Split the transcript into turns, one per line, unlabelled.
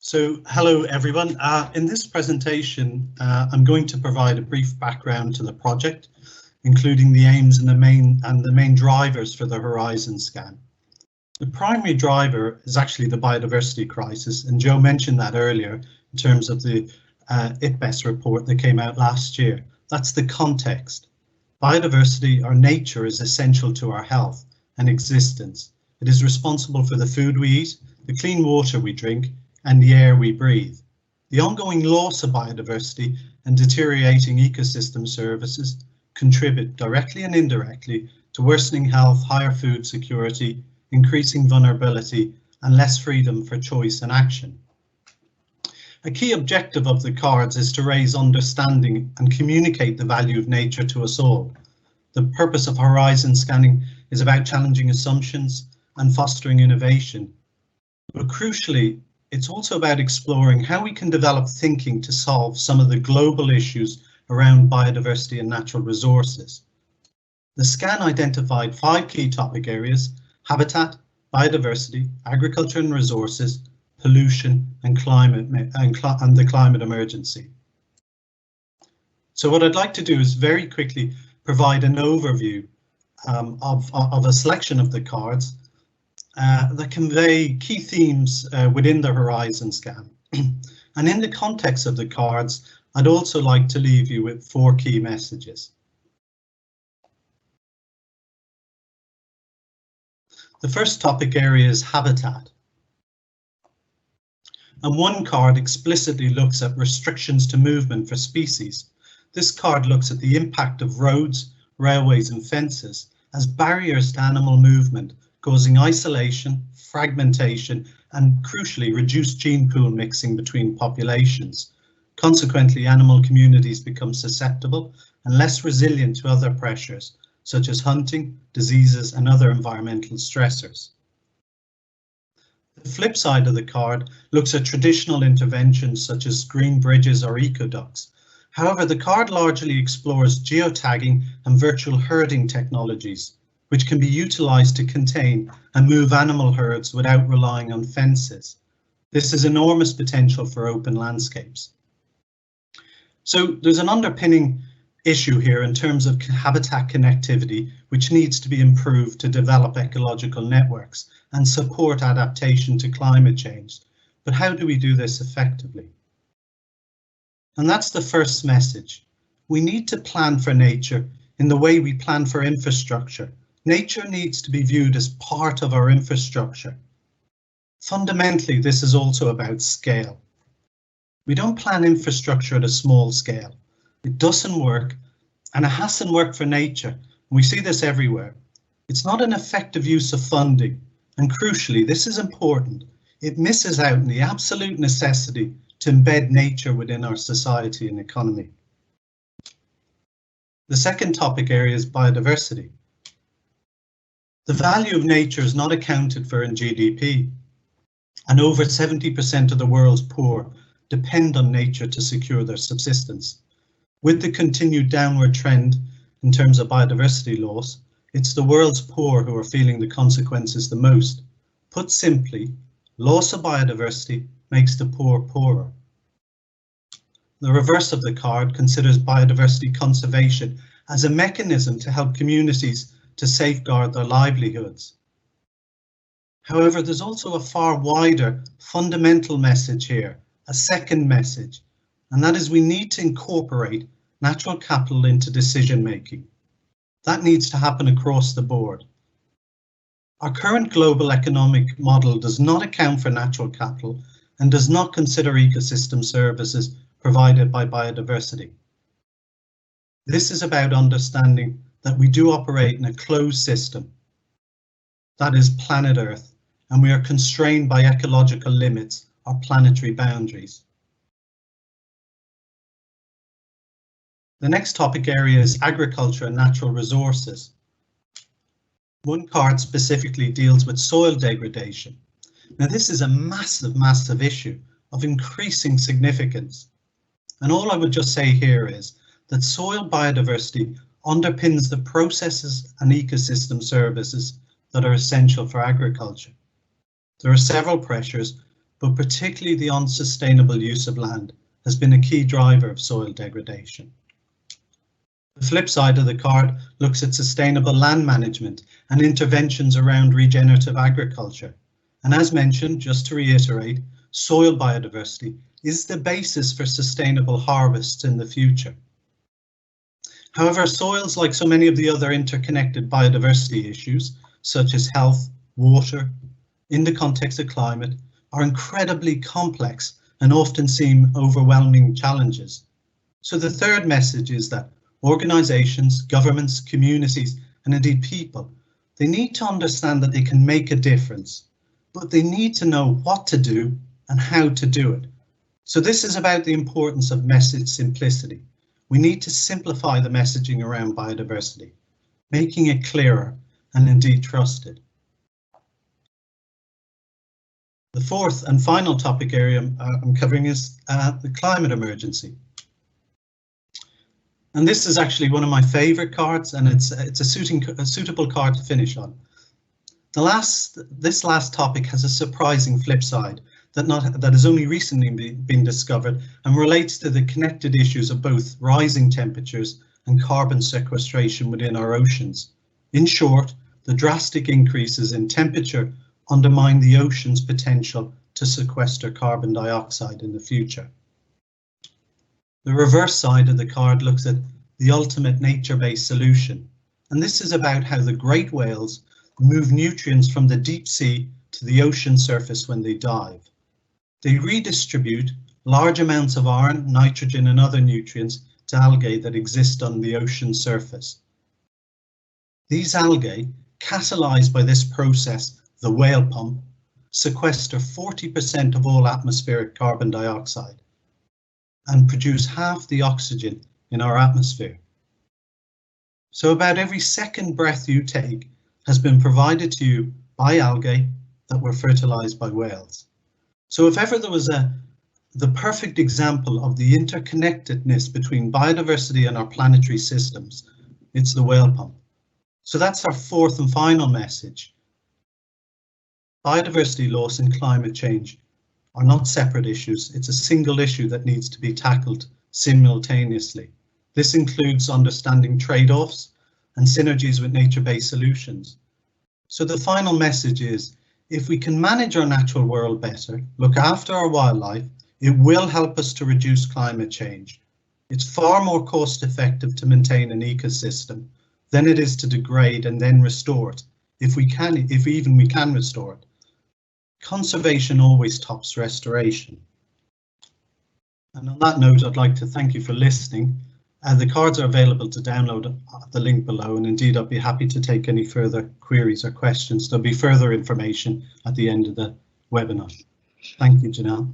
Hello everyone. In this presentation, I'm going to provide a brief background to the project, including the aims and the main drivers for the Horizon Scan. The primary driver is actually the biodiversity crisis, and Joe mentioned that earlier in terms of the IPBES report that came out last year. That's the context. Biodiversity, or nature, is essential to our health and existence. It is responsible for the food we eat, the clean water we drink, and the air we breathe. The ongoing loss of biodiversity and deteriorating ecosystem services contribute directly and indirectly to worsening health, higher food security, increasing vulnerability, and less freedom for choice and action. A key objective of the cards is to raise understanding and communicate the value of nature to us all. The purpose of Horizon Scanning is about challenging assumptions and fostering innovation. But crucially, it's also about exploring how we can develop thinking to solve some of the global issues around biodiversity and natural resources. The scan identified 5 key topic areas: habitat, biodiversity, agriculture and resources, pollution, and the climate emergency. So what I'd like to do is very quickly provide an overview of a selection of the cards that convey key themes within the Horizon Scan. And in the context of the cards, I'd also like to leave you with 4 key messages. The first topic area is habitat. And one card explicitly looks at restrictions to movement for species. This card looks at the impact of roads, railways and fences as barriers to animal movement, causing isolation, fragmentation, and crucially reduced gene pool mixing between populations. Consequently, animal communities become susceptible and less resilient to other pressures, such as hunting, diseases, and other environmental stressors. The flip side of the card looks at traditional interventions such as green bridges or ecoducts. However, the card largely explores geotagging and virtual herding technologies, which can be utilized to contain and move animal herds without relying on fences. This has enormous potential for open landscapes. So there's an underpinning issue here in terms of habitat connectivity, which needs to be improved to develop ecological networks and support adaptation to climate change. But how do we do this effectively? And that's the first message. We need to plan for nature in the way we plan for infrastructure. Nature needs to be viewed as part of our infrastructure. Fundamentally, this is also about scale. We don't plan infrastructure at a small scale. It doesn't work, and it hasn't worked for nature. We see this everywhere. It's not an effective use of funding, and crucially, this is important. It misses out on the absolute necessity to embed nature within our society and economy. The second topic area is biodiversity. The value of nature is not accounted for in GDP, and over 70% of the world's poor depend on nature to secure their subsistence. With the continued downward trend in terms of biodiversity loss, it's the world's poor who are feeling the consequences the most. Put simply, loss of biodiversity makes the poor poorer. The reverse of the card considers biodiversity conservation as a mechanism to help communities to safeguard their livelihoods. However, there's also a far wider fundamental message here, a second message, and that is we need to incorporate natural capital into decision making. That needs to happen across the board. Our current global economic model does not account for natural capital and does not consider ecosystem services provided by biodiversity. This is about understanding that we do operate in a closed system, that is planet Earth, and we are constrained by ecological limits or planetary boundaries. The next topic area is agriculture and natural resources. One card specifically deals with soil degradation. Now this is a massive issue of increasing significance. And all I would just say here is that soil biodiversity underpins the processes and ecosystem services that are essential for agriculture. There are several pressures, but particularly the unsustainable use of land has been a key driver of soil degradation. The flip side of the card looks at sustainable land management and interventions around regenerative agriculture. And as mentioned, just to reiterate, soil biodiversity is the basis for sustainable harvests in the future. However, soils, like so many of the other interconnected biodiversity issues, such as health, water, in the context of climate, are incredibly complex and often seem overwhelming challenges. So the third message is that organizations, governments, communities, and indeed people, they need to understand that they can make a difference, but they need to know what to do and how to do it. So this is about the importance of message simplicity. We need to simplify the messaging around biodiversity, making it clearer and indeed trusted. The fourth and final topic area I'm covering is the climate emergency. And this is actually one of my favorite cards, and it's a suitable card to finish on. This last topic has a surprising flip side that has only recently been discovered and relates to the connected issues of both rising temperatures and carbon sequestration within our oceans. In short, the drastic increases in temperature undermine the ocean's potential to sequester carbon dioxide in the future. The reverse side of the card looks at the ultimate nature-based solution, and this is about how the great whales move nutrients from the deep sea to the ocean surface when they dive. They redistribute large amounts of iron, nitrogen and other nutrients to algae that exist on the ocean surface. These algae, catalyzed by this process, the whale pump, sequester 40% of all atmospheric carbon dioxide and produce half the oxygen in our atmosphere. So about every second breath you take has been provided to you by algae that were fertilized by whales. So if ever there was the perfect example of the interconnectedness between biodiversity and our planetary systems, it's the whale pump. So that's our fourth and final message. Biodiversity loss and climate change are not separate issues. It's a single issue that needs to be tackled simultaneously. This includes understanding trade-offs and synergies with nature-based solutions. So the final message is, if we can manage our natural world better, look after our wildlife, it will help us to reduce climate change. It's far more cost effective to maintain an ecosystem than it is to degrade and then restore it, if even we can restore it. Conservation always tops restoration. And on that note, I'd like to thank you for listening. The cards are available to download at the link below, and indeed I'd be happy to take any further queries or questions. There'll be further information at the end of the webinar. Thank you, Janelle.